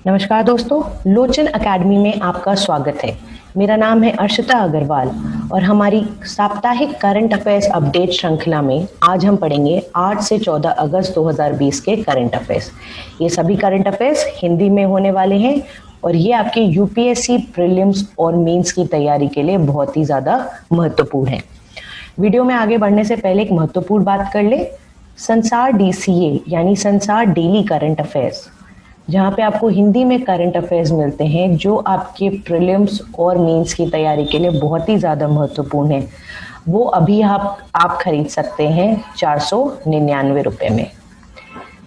नमस्कार दोस्तों, लोचन एकेडमी में आपका स्वागत है। मेरा नाम है अर्शिता अग्रवाल और हमारी साप्ताहिक करंट अफेयर्स अपडेट श्रृंखला में आज हम पढ़ेंगे 8 से 14 अगस्त 2020 के करंट अफेयर्स। ये सभी करंट अफेयर्स हिंदी में होने वाले हैं और ये आपके यूपीएससी प्रीलिम्स और मेंस की तैयारी के लिए बहुत ही ज़्यादा महत्वपूर्ण है। वीडियो में आगे बढ़ने से पहले एक महत्वपूर्ण बात कर ले। संसार डीसीए यानी संसार डेली करंट अफेयर्स, जहाँ पे आपको हिंदी में करंट अफेयर्स मिलते हैं जो आपके प्रीलिम्स और मेंस की तैयारी के लिए बहुत ही ज़्यादा महत्वपूर्ण है, वो अभी आप खरीद सकते हैं 499 रुपये में।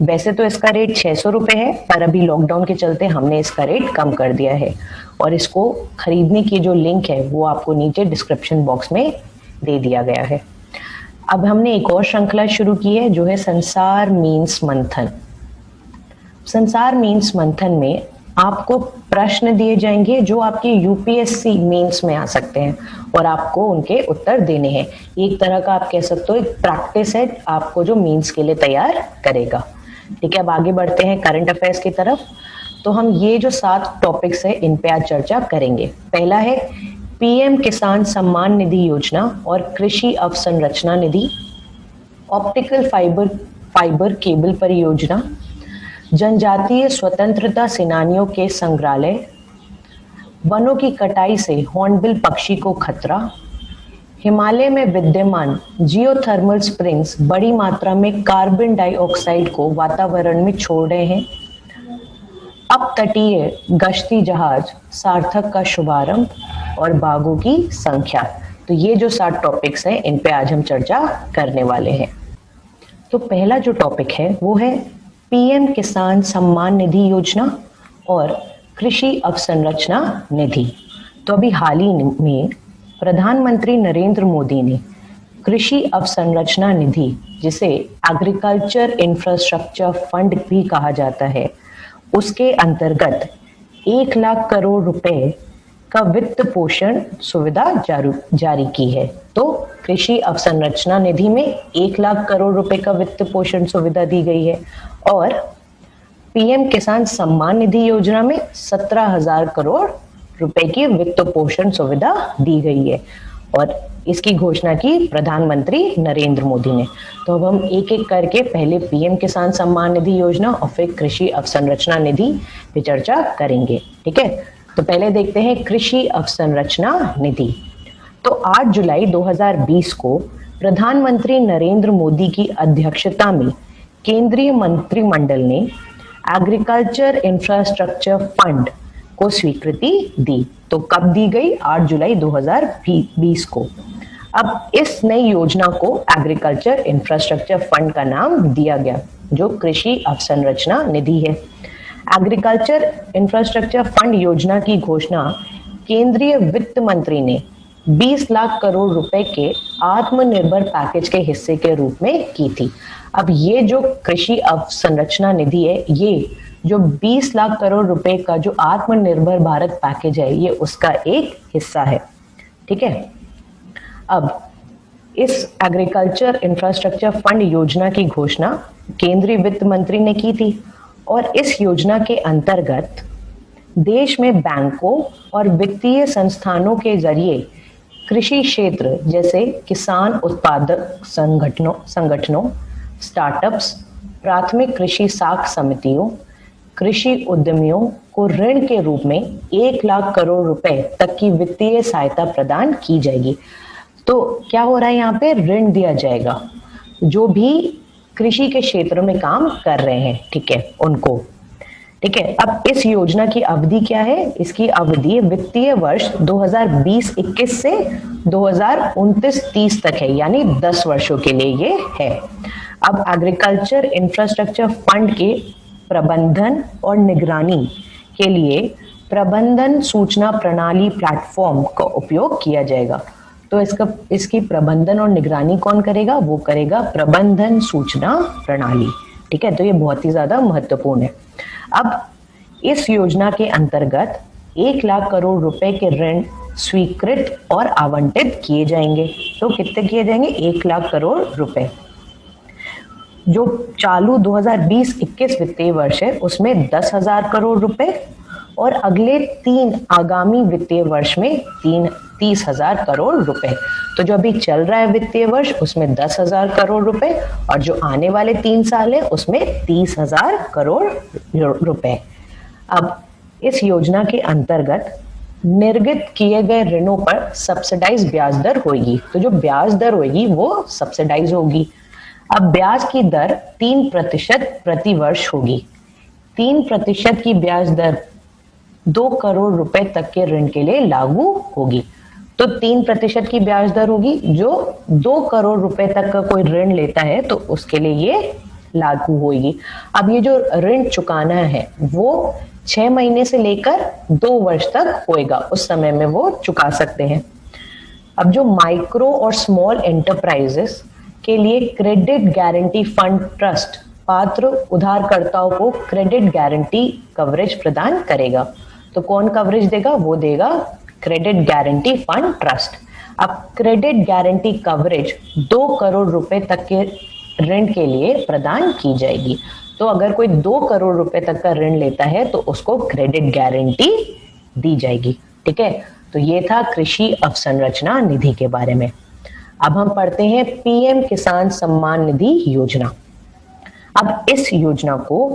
वैसे तो इसका रेट 600 रुपये है, पर अभी लॉकडाउन के चलते हमने इसका रेट कम कर दिया है और इसको खरीदने की जो लिंक है वो आपको नीचे डिस्क्रिप्शन बॉक्स में दे दिया गया है। अब हमने एक और श्रृंखला शुरू की है जो है संसार मीन्स मंथन। संसार मीन्स मंथन में आपको प्रश्न दिए जाएंगे जो आपके यूपीएससी मेंस में आ सकते हैं और आपको उनके उत्तर देने हैं। एक तरह का आप कह सकते हो एक प्रैक्टिस है आपको जो मेंस के लिए तैयार करेगा। ठीक है, अब आगे बढ़ते हैं करंट अफेयर्स की तरफ। तो हम ये जो 7 टॉपिक्स है इन पे आज चर्चा करेंगे। पहला है पीएम किसान सम्मान निधि योजना और कृषि अवसंरचना निधि, ऑप्टिकल फाइबर केबल परियोजना, जनजातीय स्वतंत्रता सेनानियों के संग्रहालय, वनों की कटाई से हॉर्नबिल पक्षी को खतरा, हिमालय में विद्यमान जियोथर्मल स्प्रिंग्स बड़ी मात्रा में कार्बन डाइऑक्साइड को वातावरण में छोड़ रहे हैं, अब तटीय गश्ती जहाज सार्थक का शुभारंभ और बाघों की संख्या। तो ये जो 7 टॉपिक्स हैं इन पे आज हम चर्चा करने वाले हैं। तो पहला जो टॉपिक है वो है पीएम किसान सम्मान निधि योजना और कृषि अवसंरचना निधि। तो अभी हाल ही में प्रधानमंत्री नरेंद्र मोदी ने कृषि अवसंरचना निधि, जिसे एग्रीकल्चर इंफ्रास्ट्रक्चर फंड भी कहा जाता है, उसके अंतर्गत 1 लाख करोड़ रुपए का वित्त पोषण सुविधा जारी की है। तो कृषि अवसंरचना निधि में 1 लाख करोड़ रुपए का वित्त पोषण सुविधा दी गई है और पीएम किसान सम्मान निधि योजना में 17,000 करोड़ रुपए की वित्त पोषण सुविधा दी गई है और इसकी घोषणा की प्रधानमंत्री नरेंद्र मोदी ने। तो अब हम एक एक करके पहले पीएम किसान सम्मान निधि योजना और फिर कृषि अवसंरचना निधि पे चर्चा करेंगे। ठीक है, तो पहले देखते हैं कृषि अवसंरचना निधि। तो 8 जुलाई 2020 को प्रधानमंत्री नरेंद्र मोदी की अध्यक्षता में केंद्रीय मंत्रिमंडल ने एग्रीकल्चर इंफ्रास्ट्रक्चर फंड को स्वीकृति दी। तो कब दी गई? 8 जुलाई 2020 को। अब इस नई योजना को एग्रीकल्चर इंफ्रास्ट्रक्चर फंड का नाम दिया गया, जो कृषि अवसंरचना निधि है। एग्रीकल्चर इंफ्रास्ट्रक्चर फंड योजना की घोषणा केंद्रीय वित्त मंत्री ने 20 लाख करोड़ रुपए के आत्मनिर्भर पैकेज के हिस्से के रूप में की थी। अब ये जो कृषि अवसंरचना निधि है, ये जो 20 लाख करोड़ रुपए का जो आत्मनिर्भर भारत पैकेज है, ये उसका एक हिस्सा है। ठीक है, अब इस एग्रीकल्चर इंफ्रास्ट्रक्चर फंड योजना की घोषणा केंद्रीय वित्त मंत्री ने की थी और इस योजना के अंतर्गत देश में बैंकों और वित्तीय संस्थानों के जरिए कृषि क्षेत्र जैसे किसान उत्पादक संगठनों, स्टार्टअप्स, प्राथमिक कृषि साख समितियों, कृषि उद्यमियों को ऋण के रूप में 1 लाख करोड़ रुपए तक की वित्तीय सहायता प्रदान की जाएगी। तो क्या हो रहा है, यहाँ पे ऋण दिया जाएगा जो भी कृषि के क्षेत्र में काम कर रहे हैं। ठीक है, उनको। ठीक है, अब इस योजना की अवधि क्या है? इसकी अवधि वित्तीय वर्ष 2020-21 से 2029-30 तक है, यानी 10 वर्षों के लिए ये है। अब एग्रीकल्चर इंफ्रास्ट्रक्चर फंड के प्रबंधन और निगरानी के लिए प्रबंधन सूचना प्रणाली प्लेटफॉर्म का उपयोग किया जाएगा। तो इसकी प्रबंधन और निगरानी कौन करेगा? वो करेगा प्रबंधन सूचना प्रणाली। ठीक है, तो ये बहुत ही ज्यादा महत्वपूर्ण है। अब इस योजना के अंतर्गत 1 लाख करोड़ रुपए के ऋण स्वीकृत और आवंटित किए जाएंगे। तो कितने किए जाएंगे? 1 लाख करोड़ रुपए। जो चालू 2020-21 वित्तीय वर्ष है उसमें 10,000 करोड़ रुपए और अगले 3 आगामी वित्तीय वर्ष में 30,000 करोड़ रुपए। तो जो अभी चल रहा है वित्तीय वर्ष उसमें 10,000 करोड़ रुपए और जो आने वाले 3 साल है उसमें 30,000 करोड़ रुपए। अब इस योजना के अंतर्गत निर्गत किए गए ऋणों पर सब्सिडाइज ब्याज दर होगी। तो जो ब्याज दर होगी वो सब्सिडाइज होगी। अब ब्याज की दर 3% प्रति वर्ष होगी। 3% की ब्याज दर 2 करोड़ रुपए तक के ऋण के लिए लागू होगी। तो 3% की ब्याज दर होगी, जो 2 करोड़ रुपए तक का कोई ऋण लेता है तो उसके लिए ये लागू होगी। अब ये जो ऋण चुकाना है वो 6 महीने से लेकर 2 वर्ष तक होएगा, उस समय में वो चुका सकते हैं। अब जो माइक्रो और स्मॉल एंटरप्राइजेस के लिए क्रेडिट गारंटी फंड ट्रस्ट पात्र उधारकर्ताओं को क्रेडिट गारंटी कवरेज प्रदान करेगा। तो कौन कवरेज देगा? वो देगा क्रेडिट गारंटी फंड ट्रस्ट। अब क्रेडिट गारंटी कवरेज 2 करोड़ रुपए तक के ऋण के लिए प्रदान की जाएगी। तो अगर कोई 2 करोड़ रुपए तक का ऋण लेता है तो उसको क्रेडिट गारंटी दी जाएगी। ठीक है, तो ये था कृषि अवसंरचना निधि के बारे में। अब हम पढ़ते हैं पीएम किसान सम्मान निधि योजना। अब इस योजना को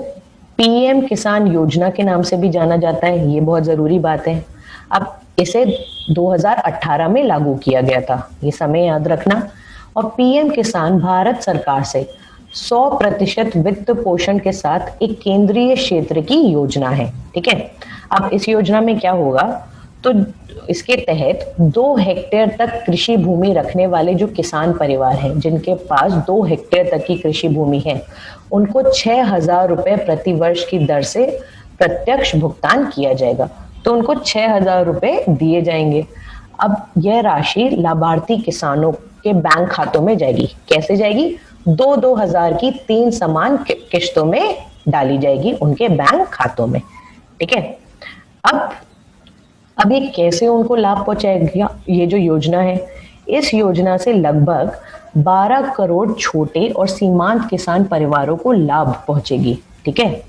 पीएम किसान योजना के नाम से भी जाना जाता है, ये बहुत जरूरी बात है। अब इसे 2018 में लागू किया गया था, ये समय याद रखना। और पीएम किसान भारत सरकार से 100% वित्त पोषण के साथ एक केंद्रीय क्षेत्र की योजना है। ठीक है, अब इस योजना में क्या होगा, तो इसके तहत 2 हेक्टेयर तक कृषि भूमि रखने वाले जो किसान परिवार हैं, जिनके पास 2 हेक्टेयर तक की कृषि भूमि है, उनको 6,000 रुपए प्रति वर्ष की दर से प्रत्यक्ष भुगतान किया जाएगा। तो उनको 6,000 रुपए दिए जाएंगे। अब यह राशि लाभार्थी किसानों के बैंक खातों में जाएगी। कैसे जाएगी? 2-2 हजार की 3 समान किश्तों में डाली जाएगी उनके बैंक खातों में। ठीक है, अब ये कैसे उनको लाभ पहुंचाएगा ये जो योजना है? इस योजना से लगभग 12 करोड़ छोटे और सीमांत किसान परिवारों को लाभ पहुंचेगी। ठीक है,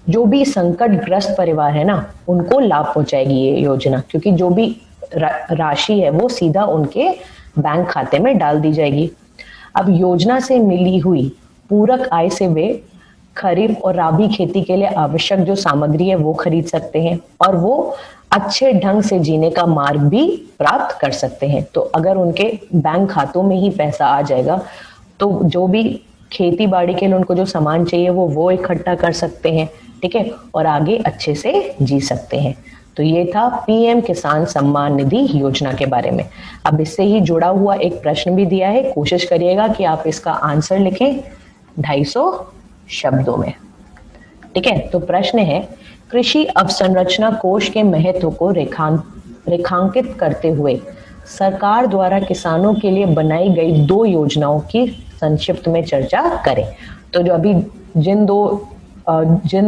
जो भी संकटग्रस्त परिवार है ना, उनको लाभ पहुंचाएगी ये योजना, क्योंकि जो भी राशि है वो सीधा उनके बैंक खाते में डाल दी जाएगी। अब योजना से मिली हुई पूरक आय से वे खरीफ और राबी खेती के लिए आवश्यक जो सामग्री है वो खरीद सकते हैं और वो अच्छे ढंग से जीने का मार्ग भी प्राप्त कर सकते हैं। तो अगर उनके बैंक खातों में ही पैसा आ जाएगा तो जो भी खेती बाड़ी के लिए उनको जो सामान चाहिए वो इकट्ठा कर सकते हैं। ठीक है, और आगे अच्छे से जी सकते हैं। तो ये था पीएम किसान सम्मान निधि योजना के बारे में। अब इससे ही जुड़ा हुआ एक प्रश्न भी दिया है, कोशिश करिएगा कि आप इसका आंसर लिखें 250 शब्दों में। ठीक है, तो प्रश्न है, कृषि अवसंरचना कोष के महत्व को रेखांकित करते हुए सरकार द्वारा किसानों के लिए बनाई गई 2 योजनाओं की संक्षिप्त में चर्चा करें। तो जो अभी जिन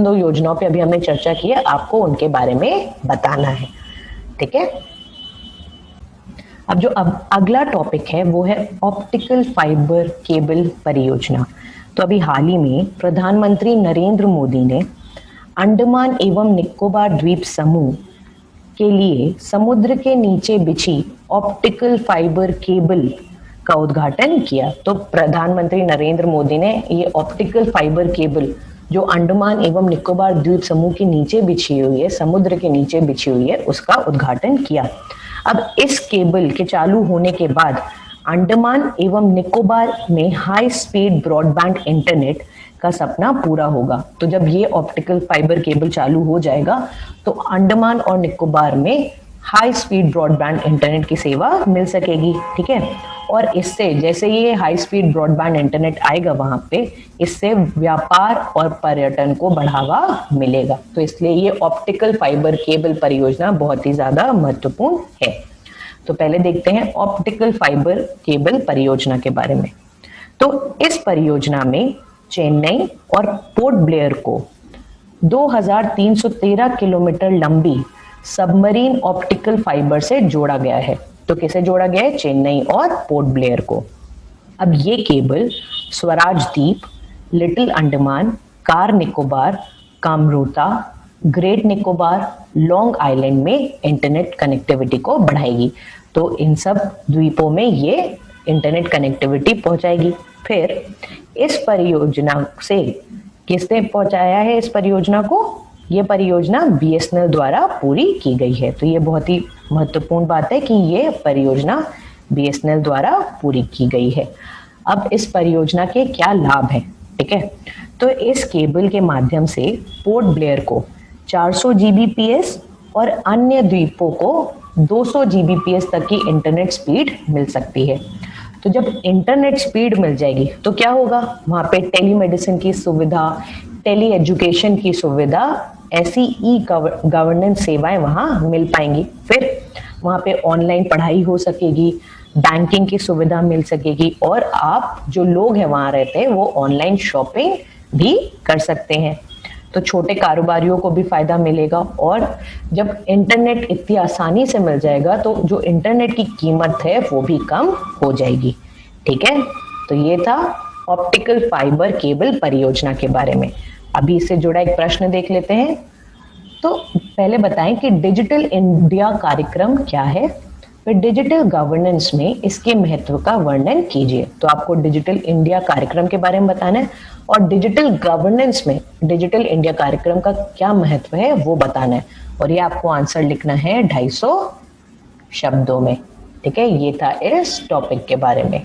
दो योजनाओं पे अभी हमने चर्चा की है, आपको उनके बारे में बताना है। ठीक है, अब अगला टॉपिक है वो है ऑप्टिकल फाइबर केबल परियोजना। तो अभी हाल ही में प्रधानमंत्री नरेंद्र मोदी ने अंडमान एवं निकोबार द्वीप समूह के लिए समुद्र के नीचे बिछी ऑप्टिकल फाइबर केबल का उद्घाटन किया। तो प्रधानमंत्री नरेंद्र मोदी ने ये ऑप्टिकल फाइबर केबल जो अंडमान एवं निकोबार द्वीप समूह के नीचे बिछी हुई है, समुद्र के नीचे बिछी हुई है, उसका उद्घाटन किया। अब इस केबल के चालू होने के बाद अंडमान एवं निकोबार में हाई स्पीड ब्रॉडबैंड इंटरनेट का सपना पूरा होगा। तो जब ये ऑप्टिकल फाइबर केबल चालू हो जाएगा तो अंडमान और निकोबार में हाई स्पीड ब्रॉडबैंड इंटरनेट की सेवा मिल सकेगी। ठीक है, और इससे जैसे ये हाई स्पीड ब्रॉडबैंड इंटरनेट आएगा वहां पे, इससे व्यापार और पर्यटन को बढ़ावा मिलेगा। तो इसलिए ये ऑप्टिकल फाइबर केबल परियोजना बहुत ही ज्यादा महत्वपूर्ण है। तो पहले देखते हैं ऑप्टिकल फाइबर केबल परियोजना के बारे में। तो इस परियोजना में चेन्नई और पोर्ट ब्लेयर को 2313 किलोमीटर लंबी सबमरीन ऑप्टिकल फाइबर से जोड़ा गया है। तो किसे जोड़ा गया है? चेन्नई और पोर्ट ब्लेयर को। अब ये cable Swaraj Dweep, Little Andaman, Car Nicobar, Kamorta, Great Nicobar, Long Island में इंटरनेट कनेक्टिविटी को बढ़ाएगी। तो इन सब द्वीपों में ये इंटरनेट कनेक्टिविटी पहुंचाएगी। फिर इस परियोजना से किसने पहुंचाया है इस परियोजना को? ये परियोजना बीएसएनएल द्वारा पूरी की गई है। तो ये बहुत ही महत्वपूर्ण बात है कि ये परियोजना बीएसएनएल द्वारा पूरी की गई है। अब इस परियोजना के क्या लाभ हैं? ठीक है, तो इस केबल के माध्यम से पोर्ट ब्लेयर को 400 जीबीपीएस और अन्य द्वीपों को 200 जीबीपीएस तक की इंटरनेट स्पीड मिल सकती है। तो जब इंटरनेट स्पीड मिल जाएगी तो क्या होगा? वहाँ पे टेलीमेडिसिन की सुविधा, टेली एजुकेशन की सुविधा, ऐसी ई गवर्नेंस सेवाएं वहाँ मिल पाएंगी। फिर वहाँ पे ऑनलाइन पढ़ाई हो सकेगी, बैंकिंग की सुविधा मिल सकेगी और आप जो लोग हैं वहाँ रहते हैं वो ऑनलाइन शॉपिंग भी कर सकते हैं। तो छोटे कारोबारियों को भी फायदा मिलेगा और जब इंटरनेट इतनी आसानी से मिल जाएगा तो जो इंटरनेट की कीमत है वो भी कम हो जाएगी। ठीक है, तो ये था ऑप्टिकल फाइबर केबल परियोजना के बारे में। अभी इससे जुड़ा एक प्रश्न देख लेते हैं। तो पहले बताएं कि डिजिटल इंडिया कार्यक्रम क्या है? फिर डिजिटल गवर्नेंस में इसके महत्व का वर्णन कीजिए। तो आपको डिजिटल इंडिया कार्यक्रम के बारे में बताना है और डिजिटल गवर्नेंस में डिजिटल इंडिया कार्यक्रम का क्या महत्व है वो बताना है। और ये आपको आंसर लिखना है 250 शब्दों में। ठीक है, ये था इस टॉपिक के बारे में।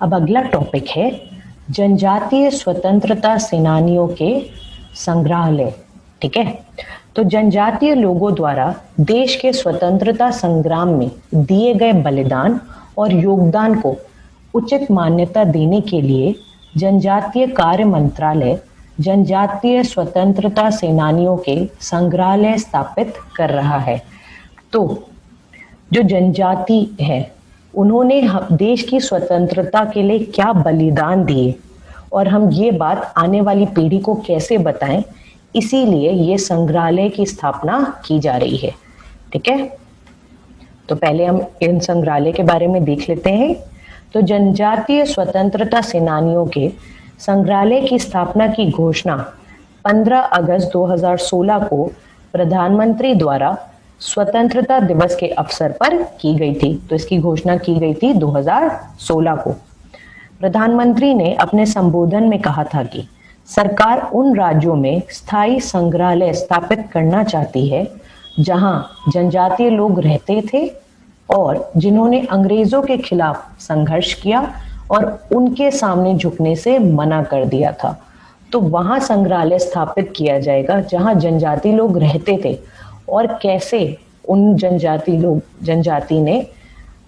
अब अगला टॉपिक है जनजातीय स्वतंत्रता सेनानियों के संग्रहालय। ठीक है, तो जनजातीय लोगों द्वारा देश के स्वतंत्रता संग्राम में दिए गए बलिदान और योगदान को उचित मान्यता देने के लिए जनजातीय कार्य मंत्रालय जनजातीय स्वतंत्रता सेनानियों के संग्रहालय स्थापित कर रहा है। तो जो जनजाति है उन्होंने देश की स्वतंत्रता के लिए क्या बलिदान दिए और हम ये बात आने वाली पीढ़ी को कैसे बताएं, इसीलिए ये संग्रहालय की स्थापना की जा रही है। ठीक है, तो पहले हम इन संग्रहालय के बारे में देख लेते हैं। तो जनजातीय स्वतंत्रता सेनानियों के संग्रहालय की स्थापना की घोषणा 15 अगस्त 2016 को प्रधानमंत्री द्वारा स्वतंत्रता दिवस के अवसर पर की गई थी। तो इसकी घोषणा की गई थी 2016 को। प्रधानमंत्री ने अपने संबोधन में कहा था कि सरकार उन राज्यों में स्थायी संग्रहालय स्थापित करना चाहती है जहां जनजातीय लोग रहते थे और जिन्होंने अंग्रेजों के खिलाफ संघर्ष किया और उनके सामने झुकने से मना कर दिया था। तो वहां संग्रहालय स्थापित किया जाएगा जहां जनजाति लोग रहते थे और कैसे उन जनजाति ने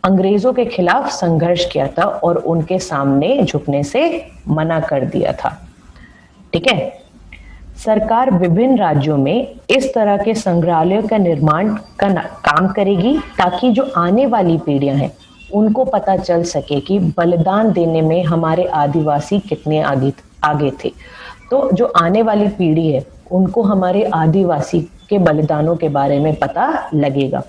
अंग्रेजों के खिलाफ संघर्ष किया था और उनके सामने झुकने से मना कर दिया था। ठीक है, सरकार विभिन्न राज्यों में इस तरह के संग्रहालयों का निर्माण का काम करेगी ताकि जो आने वाली पीढ़ियां हैं उनको पता चल सके कि बलिदान देने में हमारे आदिवासी कितने आगे थे। तो जो आने वाली पीढ़ी है उनको हमारे आदिवासी के बलिदानों के बारे में पता लगेगा।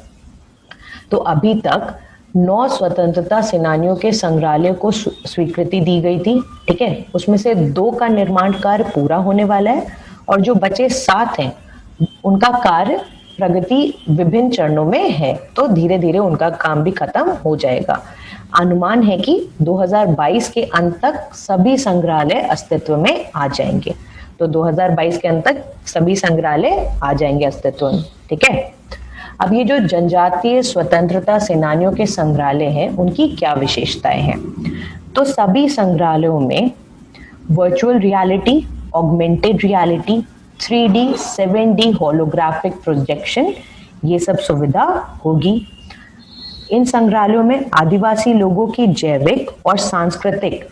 तो अभी तक 9 स्वतंत्रता सेनानियों के संग्रहालय को स्वीकृति दी गई थी। ठीक है, उसमें से 2 का निर्माण कार्य पूरा होने वाला है और जो बचे 7 हैं उनका कार्य प्रगति विभिन्न चरणों में है। तो धीरे धीरे उनका काम भी खत्म हो जाएगा। अनुमान है कि 2022 के अंत तक सभी संग्रहालय अस्तित्व में आ जाएंगे। तो 2022 के अंत तक सभी संग्रहालय आ जाएंगे अस्तित्व में। ठीक है, अब ये जो जनजातीय स्वतंत्रता सेनानियों के संग्रहालय हैं उनकी क्या विशेषताएं हैं? तो सभी संग्रहालयों में virtual reality, augmented reality, 3D, 7D holographic projection, ये सब सुविधा होगी। इन संग्रहालयों में आदिवासी लोगों की जैविक और सांस्कृतिक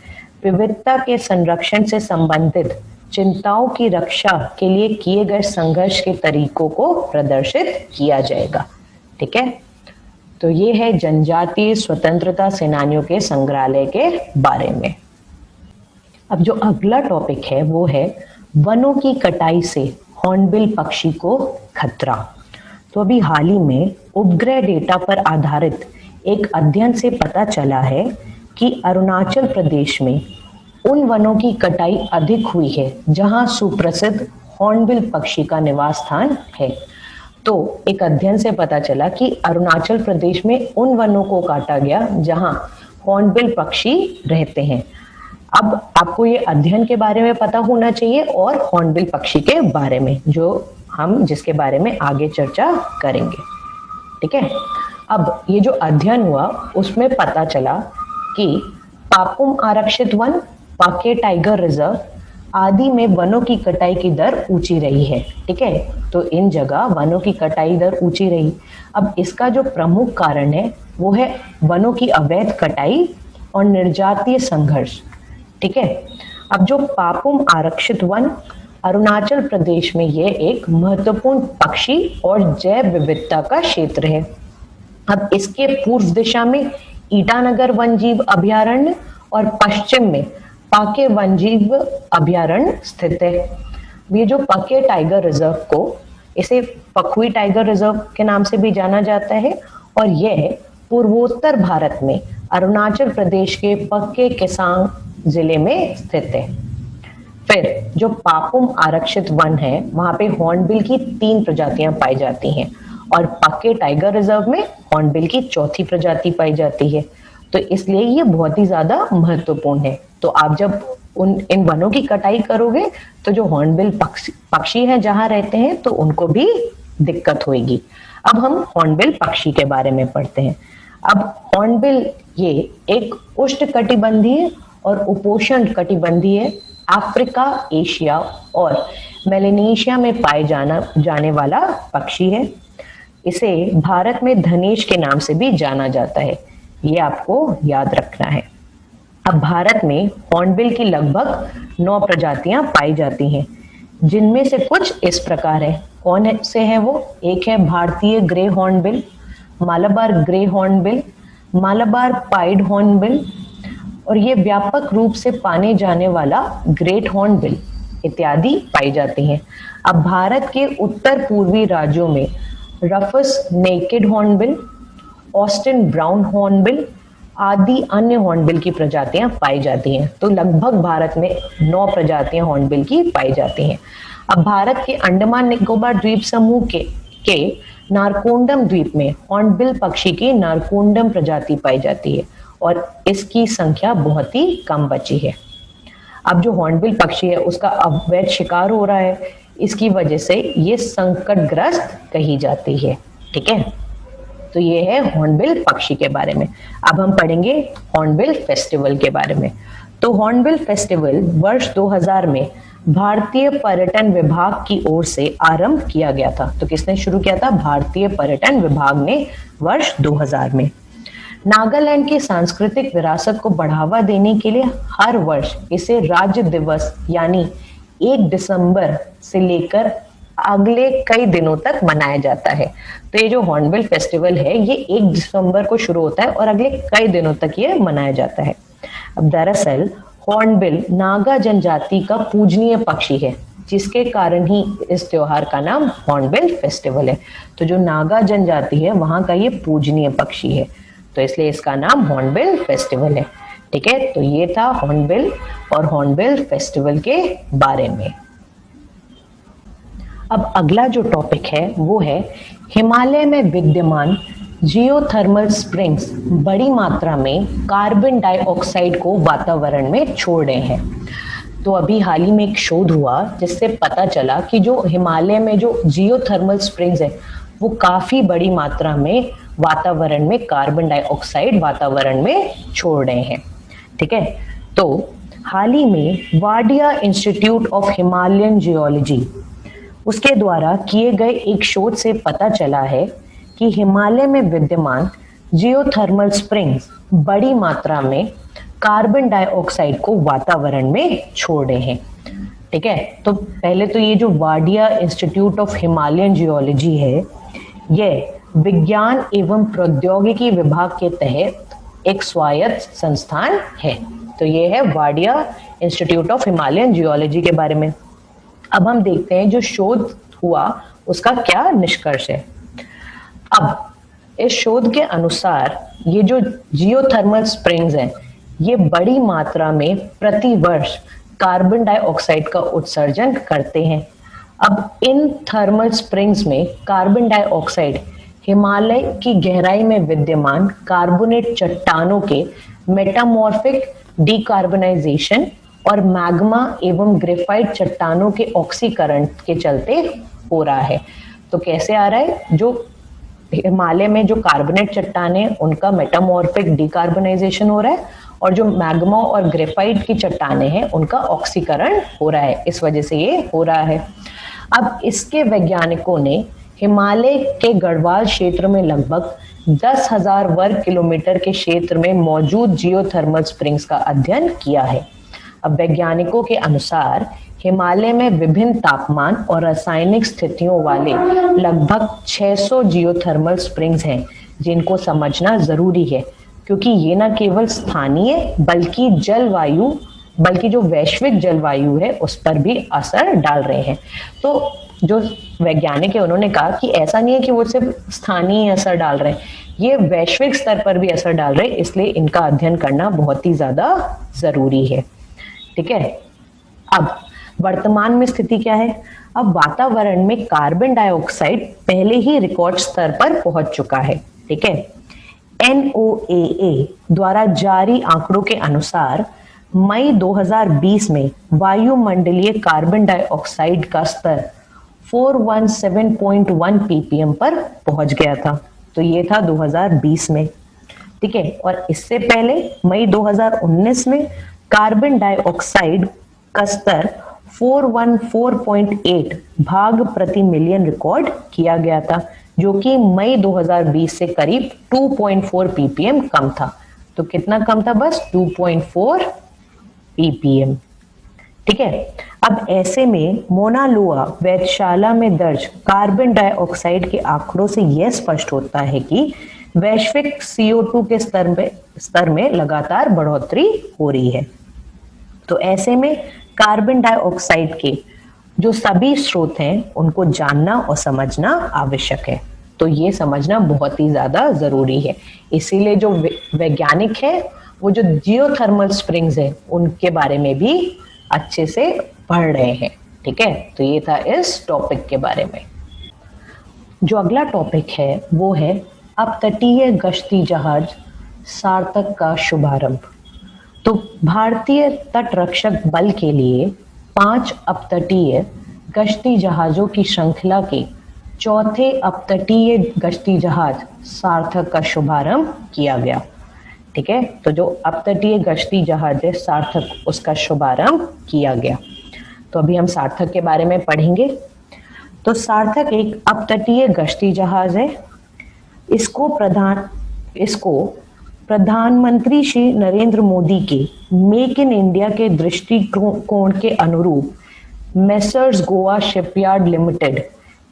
विविधता के संरक्षण से संबंधित चिंताओं की रक्षा के लिए किए गए संघर्ष के तरीकों को प्रदर्शित किया जाएगा। ठीक है, तो ये है जनजातीय स्वतंत्रता सेनानियों के संग्रहालय के बारे में। अब जो अगला टॉपिक है वो है वनों की कटाई से हॉर्नबिल पक्षी को खतरा। तो अभी हाल ही में उपग्रह डेटा पर आधारित एक अध्ययन से पता चला है कि अरुणाचल प्रदेश में उन वनों की कटाई अधिक हुई है जहां सुप्रसिद्ध हॉर्नबिल पक्षी का निवास स्थान है। तो एक अध्ययन से पता चला कि अरुणाचल प्रदेश में उन वनों को काटा गया जहां हॉर्नबिल पक्षी रहते हैं। अब आपको ये अध्ययन के बारे में पता होना चाहिए और हॉर्नबिल पक्षी के बारे में, जो हम जिसके बारे में आगे चर्चा करेंगे। ठीक है, अब ये जो अध्ययन हुआ उसमें पता चला कि पापुम आरक्षित वन, पाके टाइगर रिजर्व आदि में वनों की कटाई की दर ऊंची रही है। ठीक है, तो इन जगह वनों की कटाई दर ऊंची रही। अब इसका जो प्रमुख कारण है वो है वनों की अवैध कटाई और निर्जातीय संघर्ष। ठीक है, अब जो पापुम आरक्षित वन अरुणाचल प्रदेश में ये एक महत्वपूर्ण पक्षी और जैव विविधता का क्षेत्र है। अब इसके पूर्व दिशा में ईटानगर वन्यजीव अभयारण्य और पश्चिम में पाके वन्यजीव अभयारण्य स्थित है। ये जो पाके टाइगर रिजर्व को इसे पखुई टाइगर रिजर्व के नाम से भी जाना जाता है और यह पूर्वोत्तर भारत में अरुणाचल प्रदेश के पक्के केसांग जिले में स्थित है। फिर जो पापुम आरक्षित वन है वहां पे हॉर्नबिल की 3 प्रजातियां पाई जाती हैं और पक्के टाइगर रिजर्व में हॉर्नबिल की 4थी प्रजाति पाई जाती है। तो इसलिए ये बहुत ही ज्यादा महत्वपूर्ण है। तो आप जब इन वनों की कटाई करोगे तो जो हॉर्नबिल पक्षी हैं जहां रहते हैं तो उनको भी दिक्कत होगी। अब हम हॉर्नबिल पक्षी के बारे में पढ़ते हैं। अब हॉर्नबिल ये एक उष्णकटिबंधीय और उपोष्ण कटिबंधीय अफ्रीका, एशिया और मेलेनेशिया में पाए जाने वाला पक्षी है। इसे भारत में धनेश के नाम से भी जाना जाता है, ये आपको याद रखना है। अब भारत में हॉर्नबिल की लगभग 9 प्रजातियां पाई जाती हैं, जिनमें से कुछ इस प्रकार है। कौन से है वो? एक है भारतीय grey hornbill, Malabar grey hornbill, Malabar pied hornbill और ये व्यापक रूप से पाने जाने वाला ग्रेट हॉर्नबिल इत्यादि पाई जाती हैं। अब भारत के उत्तर पूर्वी राज्यों में Rufus naked hornbill, Austin brown hornbill आदि अन्य हॉर्नबिल की प्रजातियां पाई जाती हैं। तो लगभग भारत में 9 प्रजातियां हॉर्नबिल की पाई जाती हैं। अब भारत के अंडमान निकोबार द्वीप समूह के नारकोंडम द्वीप में हॉर्नबिल पक्षी की नारकोंडम प्रजाति पाई जाती है और इसकी संख्या बहुत ही कम बची है। अब जो हॉर्नबिल पक्षी है उसका अवैध शिकार हो रहा है, इसकी वजह से ये संकटग्रस्त कही जाती है। ठीक है, तो ये है हॉर्नबिल पक्षी के बारे में। अब हम पढ़ेंगे हॉर्नबिल फेस्टिवल के बारे में। तो हॉर्नबिल फेस्टिवल वर्ष 2000 में भारतीय पर्यटन विभाग की ओर से आरंभ किया गया था। तो किसने शुरू किया था? भारतीय पर्यटन विभाग ने वर्ष 2000 में। नागालैंड की सांस्कृतिक विरासत को बढ़ावा देने के लिए हर वर्ष इसे राज्य दिवस यानी 1 दिसंबर से लेकर अगले कई दिनों तक मनाया जाता है। तो ये जो हॉर्नबिल फेस्टिवल है ये 1 दिसंबर को शुरू होता है और अगले कई दिनों तक ये मनाया जाता है। अब दरअसल हॉर्नबिल नागा जनजाति का पूजनीय पक्षी है, जिसके कारण ही इस त्योहार का नाम हॉर्नबिल फेस्टिवल है। तो जो नागा जनजाति है वहां का ये पूजनीय पक्षी है, तो इसलिए इसका नाम हॉर्नबिल फेस्टिवल है। ठीक है, तो ये था हॉर्नबिल और हॉर्नबिल फेस्टिवल के बारे में। अब अगला जो टॉपिक है वो है हिमालय में विद्यमान जियोथर्मल स्प्रिंग्स बड़ी मात्रा में कार्बन डाइऑक्साइड को वातावरण में छोड़ रहे हैं। तो अभी हाल ही में एक शोध हुआ जिससे पता चला कि जो हिमालय में जो जियोथर्मल स्प्रिंग्स है वो काफी बड़ी मात्रा में वातावरण में कार्बन डाइऑक्साइड वातावरण में छोड़ रहे हैं। ठीक है, तो हाल ही में Wadia institute of Himalayan geology उसके द्वारा किए गए एक शोध से पता चला है कि हिमालय में विद्यमान जियोथर्मल स्प्रिंग्स बड़ी मात्रा में कार्बन डाइऑक्साइड को वातावरण में छोड़ रहे हैं। ठीक है, तो पहले तो ये जो Wadia institute of Himalayan geology है यह विज्ञान एवं प्रौद्योगिकी विभाग के तहत एक स्वायत्त संस्थान है। तो ये है Wadia institute of Himalayan geology के बारे में। अब हम देखते हैं जो शोध हुआ उसका क्या निष्कर्ष है। अब इस शोध के अनुसार ये जो जियोथर्मल स्प्रिंग्स हैं ये बड़ी मात्रा में प्रति वर्ष कार्बन डाइऑक्साइड का उत्सर्जन करते हैं। अब इन थर्मल स्प्रिंग्स में कार्बन डाइऑक्साइड हिमालय की गहराई में विद्यमान कार्बोनेट चट्टानों के मेटामॉर्फिक डिकार्बनाइजेशन और मैग्मा एवं ग्रेफाइट चट्टानों के ऑक्सीकरण के चलते हो रहा है। तो कैसे आ रहा है? जो हिमालय में जो कार्बोनेट चट्टाने उनका मेटामॉर्फिक डिकार्बनाइजेशन हो रहा है और जो मैग्मा और ग्रेफाइट की चट्टाने हैं उनका ऑक्सीकरण हो रहा है, इस वजह से ये हो रहा है। अब इसके वैज्ञानिकों ने हिमालय के गढ़वाल क्षेत्र में लगभग 10,000 वर्ग किलोमीटर के क्षेत्र में मौजूद जियोथर्मल स्प्रिंग्स का अध्ययन किया है। अब वैज्ञानिकों के अनुसार हिमालय में विभिन्न तापमान और रासायनिक स्थितियों वाले लगभग 600 जियोथर्मल स्प्रिंग्स हैं, जिनको समझना जरूरी है, क्योंकि ये न केवल स्थानीय बल्कि जो वैश्विक जलवायु है उस पर भी असर डाल रहे हैं। तो जो वैज्ञानिक है उन्होंने कहा कि ऐसा नहीं है कि वो सिर्फ स्थानीय असर डाल रहे हैं, ये वैश्विक स्तर पर भी असर डाल रहे हैं, इसलिए इनका अध्ययन करना बहुत ही ज्यादा जरूरी है। ठीक है, अब वर्तमान में स्थिति क्या है? अब वातावरण में कार्बन डाइऑक्साइड पहले ही रिकॉर्ड स्तर पर पहुंच चुका है। ठीक है, NOAA द्वारा जारी आंकड़ों के अनुसार मई 2020 में वायुमंडलीय कार्बन डाइऑक्साइड का स्तर 417.1 ppm पर पहुंच गया था। तो ये था 2020 में। ठीक है, और इससे पहले मई 2019 में कार्बन डाइऑक्साइड का स्तर 414.8 भाग प्रति मिलियन रिकॉर्ड किया गया था, जो कि मई 2020 से करीब 2.4 ppm कम था। तो कितना कम था? बस 2.4 ppm। ठीक है, अब ऐसे में मोना लोआ वेधशाला में दर्ज कार्बन डाइऑक्साइड के आंकड़ों से यह स्पष्ट होता है कि वैश्विक CO2 के स्तर में लगातार बढ़ोतरी हो रही है। तो ऐसे में कार्बन डाइऑक्साइड के जो सभी स्रोत हैं उनको जानना और समझना आवश्यक है। तो ये समझना बहुत ही ज्यादा जरूरी है। इसीलिए जो वैज्ञानिक है वो जो जियोथर्मल स्प्रिंग्स है उनके बारे में भी अच्छे से पढ़ रहे हैं। ठीक है, तो ये था इस टॉपिक के बारे में। जो अगला टॉपिक है वो है अपतटीय गश्ती जहाज सार्थक का शुभारंभ। तो भारतीय तटरक्षक बल के लिए 5 अपतटीय गश्ती जहाजों की श्रृंखला के चौथे अपतटीय गश्ती जहाज सार्थक का शुभारंभ किया गया। ठीक है, तो जो अपतटीय गश्ती जहाज है सार्थक, उसका शुभारंभ किया गया। तो अभी हम सार्थक के बारे में पढ़ेंगे। तो सार्थक एक अपतटीय गश्ती जहाज है। इसको प्रधानमंत्री श्री नरेंद्र मोदी के मेक इन इंडिया के दृष्टिकोण के अनुरूप मेसर्स गोवा शिपयार्ड लिमिटेड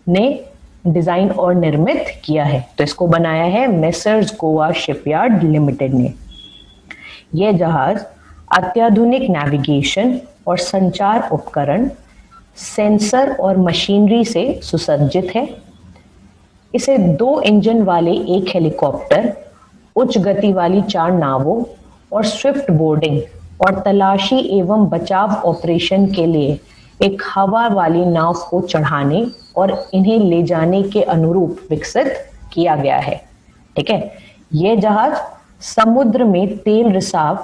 ने डिजाइन और निर्मित किया है। तो इसको बनाया है मेसर्स गोवा शिपयार्ड लिमिटेड ने। यह जहाज अत्याधुनिक नेविगेशन और संचार उपकरण, सेंसर और मशीनरी से सुसज्जित है। इसे 2 इंजन वाले एक हेलीकॉप्टर, उच्च गति वाली 4 नावों और स्विफ्ट बोर्डिंग और तलाशी एवं बचाव ऑपरेशन के लिए एक हवा वाली नाव को चढ़ाने और इन्हें ले जाने के अनुरूप विकसित किया गया है। ठीक है, यह जहाज समुद्र में तेल रिसाव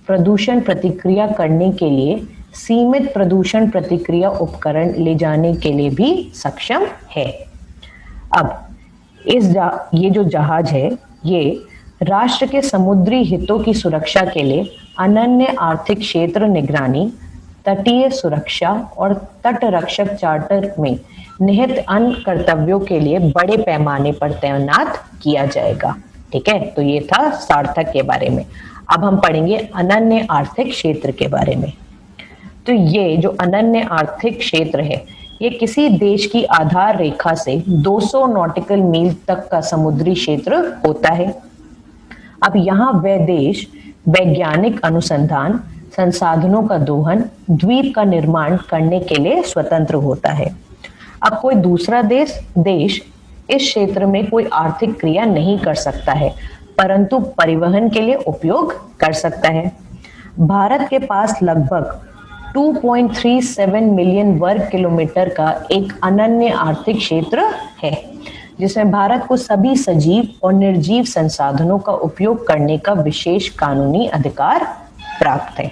प्रदूषण प्रतिक्रिया करने के लिए सीमित प्रदूषण प्रतिक्रिया उपकरण ले जाने के लिए भी सक्षम है। अब ये जो जहाज है ये राष्ट्र के समुद्री हितों की सुरक्षा के लिए अनन्य आर्थिक क्षेत्र निगरानी, तटीय सुरक्षा और तट रक्षक चार्टर में निहित अन्य कर्तव्यों के लिए बड़े पैमाने पर तैनात किया जाएगा। ठीक है, तो ये था सार्थक के बारे में। अब हम पढ़ेंगे अनन्य आर्थिक क्षेत्र के बारे में। तो ये जो अनन्य आर्थिक क्षेत्र है ये किसी देश की आधार रेखा से 200 नॉटिकल मील तक का समुद्री क्षेत्र होता है। अब यहाँ वह देश वैज्ञानिक अनुसंधान, संसाधनों का दोहन, द्वीप का निर्माण करने के लिए स्वतंत्र होता है। अब कोई दूसरा देश इस क्षेत्र में कोई आर्थिक क्रिया नहीं कर सकता है, परंतु परिवहन के लिए उपयोग कर सकता है। भारत के पास लगभग 2.37 मिलियन वर्ग किलोमीटर का एक अनन्य आर्थिक क्षेत्र है, जिसमें भारत को सभी सजीव और निर्जीव संसाधनों का उपयोग करने का विशेष कानूनी अधिकार प्राप्त है।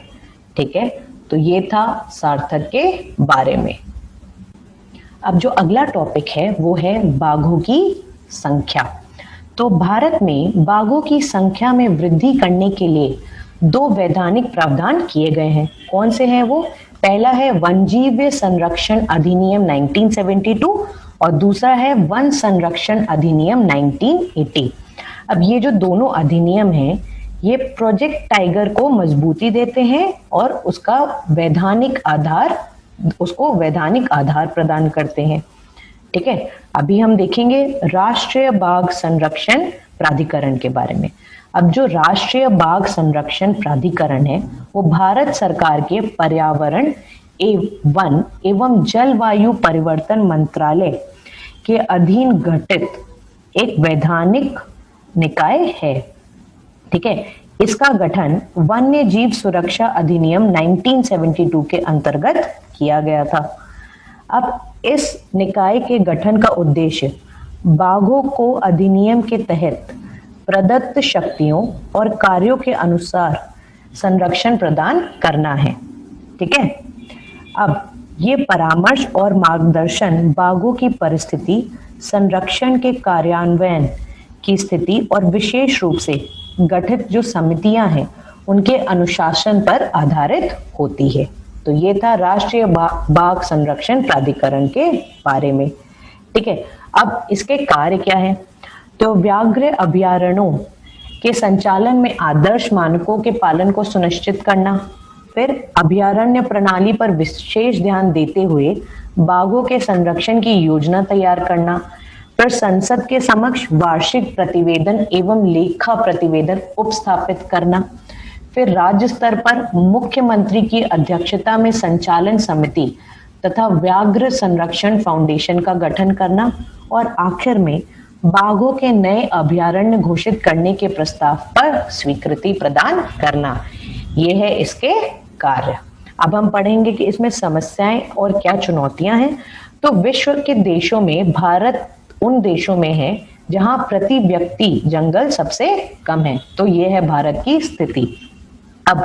ठीक है, तो ये था सार्थक के बारे में। अब जो अगला टॉपिक है वो है बाघों की संख्या। तो भारत में बाघों की संख्या में वृद्धि करने के लिए 2 वैधानिक प्रावधान किए गए हैं। कौन से हैं वो? पहला है वन्यजीव संरक्षण अधिनियम 1972 और दूसरा है वन संरक्षण अधिनियम 1980। अब ये जो दोनों अधिनियम हैं ये प्रोजेक्ट टाइगर को मजबूती देते हैं और उसको वैधानिक आधार प्रदान करते हैं। ठीक है, अभी हम देखेंगे राष्ट्रीय बाघ संरक्षण प्राधिकरण के बारे में। अब जो राष्ट्रीय बाघ संरक्षण प्राधिकरण है वो भारत सरकार के पर्यावरण वन एवं जलवायु परिवर्तन मंत्रालय के अधीन गठित एक वैधानिक निकाय है। ठीक है, इसका गठन वन्य जीव सुरक्षा अधिनियम 1972 के अंतर्गत किया गया था। अब इस निकाय के गठन का उद्देश्य बाघों को अधिनियम के तहत प्रदत्त शक्तियों और कार्यों के अनुसार संरक्षण प्रदान करना है। ठीक है, अब ये परामर्श और मार्गदर्शन बाघों की परिस्थिति, संरक्षण के कार्यान्वयन की स्थिति और विशेष रूप से गठित जो समितियां हैं उनके अनुशासन पर आधारित होती है। तो ये था राष्ट्रीय बाघ संरक्षण प्राधिकरण के बारे में। ठीक है, अब इसके कार्य क्या है? तो व्याघ्र अभयारण्यों के संचालन में आदर्श मानकों के पालन को सुनिश्चित करना, फिर अभयारण्य प्रणाली पर विशेष ध्यान देते हुए बाघों के संरक्षण की योजना तैयार करना, फिर संसद के समक्ष वार्षिक प्रतिवेदन एवं लेखा प्रतिवेदन उपस्थापित करना, फिर राज्य स्तर पर मुख्यमंत्री की अध्यक्षता में संचालन समिति तथा व्याघ्र संरक्षण फाउंडेशन का गठन करना और आखिर में बाघों के नए अभयारण्य घोषित करने के प्रस्ताव पर स्वीकृति प्रदान करना। ये है इसके कार्य। अब हम पढ़ेंगे कि इसमें समस्याएं और क्या चुनौतियां हैं। तो विश्व के देशों में भारत उन देशों में है जहां प्रति व्यक्ति जंगल सबसे कम है। तो ये है भारत की स्थिति। अब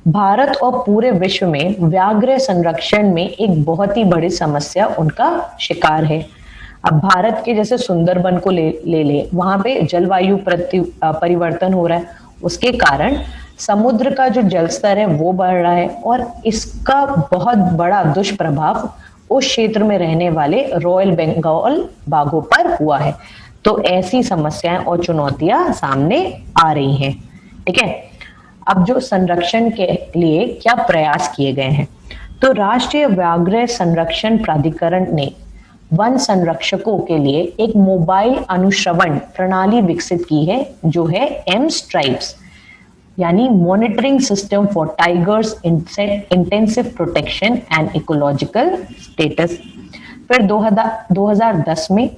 भारत और पूरे विश्व में व्याघ्र संरक्षण में एक बहुत ही बड़ी समस्या उनका शिकार है। अब भारत के जैसे सुंदरबन को ले वहां पे जलवायु परिवर्तन हो रहा है, उसके कारण समुद्र का जो जल स्तर है वो बढ़ रहा है और इसका बहुत बड़ा दुष्प्रभाव उस क्षेत्र में रहने वाले रॉयल बंगाल बाघों पर हुआ है। तो ऐसी समस्याएं और चुनौतियां सामने आ रही हैं। ठीक है, अब जो संरक्षण के लिए क्या प्रयास किए गए हैं? तो राष्ट्रीय व्याघ्र संरक्षण प्राधिकरण ने वन संरक्षकों के लिए एक मोबाइल अनुश्रवण प्रणाली विकसित की है जो है एमस्ट्राइप्स, यानी monitoring system for tigers intensive protection and ecological status. फिर 2010 में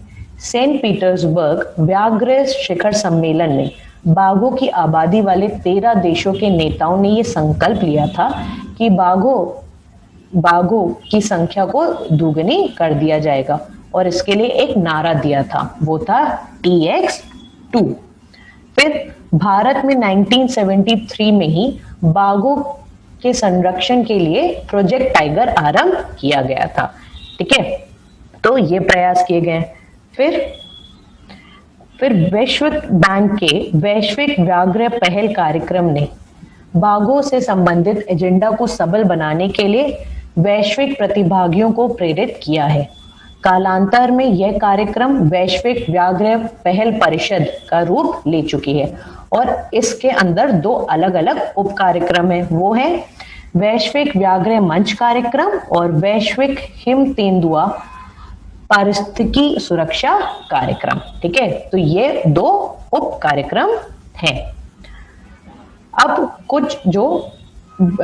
सेंट पीटर्सबर्ग व्याघ्र शिखर सम्मेलन में बाघों की आबादी वाले 13 देशों के नेताओं ने ये संकल्प लिया था कि बाघों की संख्या को दुगनी कर दिया जाएगा और इसके लिए एक नारा दिया था, वो था TX2। फिर भारत में 1973 में ही बाघों के संरक्षण के लिए प्रोजेक्ट टाइगर आरंभ किया गया था। ठीक है, तो ये प्रयास किए गए। फिर विश्व बैंक के वैश्विक व्याघ्र पहल कार्यक्रम ने बाघों से संबंधित एजेंडा को सबल बनाने के लिए वैश्विक प्रतिभागियों को प्रेरित किया है। कालांतर में यह कार्यक्रम वैश्विक व्याघ्र पहल परिषद का रूप ले चुकी है और इसके अंदर 2 अलग अलग उप कार्यक्रम है, वो है वैश्विक व्याघ्र मंच कार्यक्रम और वैश्विक हिम तेंदुआ पारिस्थितिकी सुरक्षा कार्यक्रम। ठीक है, तो ये 2 उप कार्यक्रम हैं। अब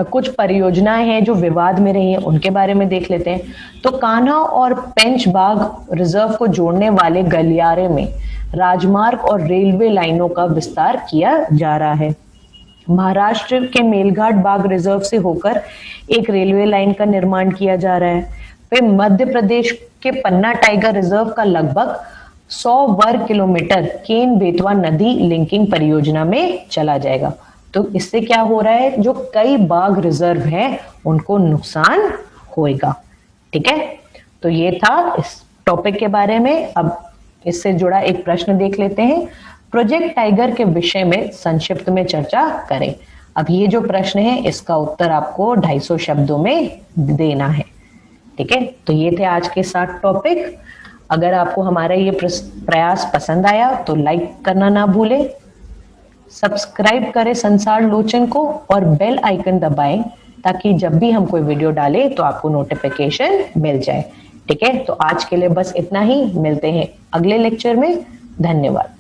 कुछ परियोजनाएं हैं जो विवाद में रही हैं, उनके बारे में देख लेते हैं। तो कान्हा और पेंच बाघ रिजर्व को जोड़ने वाले गलियारे में राजमार्ग और रेलवे लाइनों का विस्तार किया जा रहा है। महाराष्ट्र के मेलघाट बाघ रिजर्व से होकर एक रेलवे लाइन का निर्माण किया जा रहा है। फिर मध्य प्रदेश के पन्ना टाइगर रिजर्व का लगभग 100 वर्ग किलोमीटर केन बेतवा नदी लिंकिंग परियोजना में चला जाएगा। तो इससे क्या हो रहा है, जो कई बाघ रिजर्व हैं उनको नुकसान होएगा। ठीक है, तो ये था इस टॉपिक के बारे में। अब इससे जुड़ा एक प्रश्न देख लेते हैं। प्रोजेक्ट टाइगर के विषय में संक्षिप्त में चर्चा करें। अब ये जो प्रश्न है इसका उत्तर आपको 250 शब्दों में देना है। ठीक है, तो ये थे आज के 7 टॉपिक। अगर आपको हमारा ये प्रयास पसंद आया तो लाइक करना ना भूलें, सब्सक्राइब करें संसार लोचन को और बेल आइकन दबाएं ताकि जब भी हम कोई वीडियो डालें तो आपको नोटिफिकेशन मिल जाए। ठीक है, तो आज के लिए बस इतना ही। मिलते हैं अगले लेक्चर में। धन्यवाद।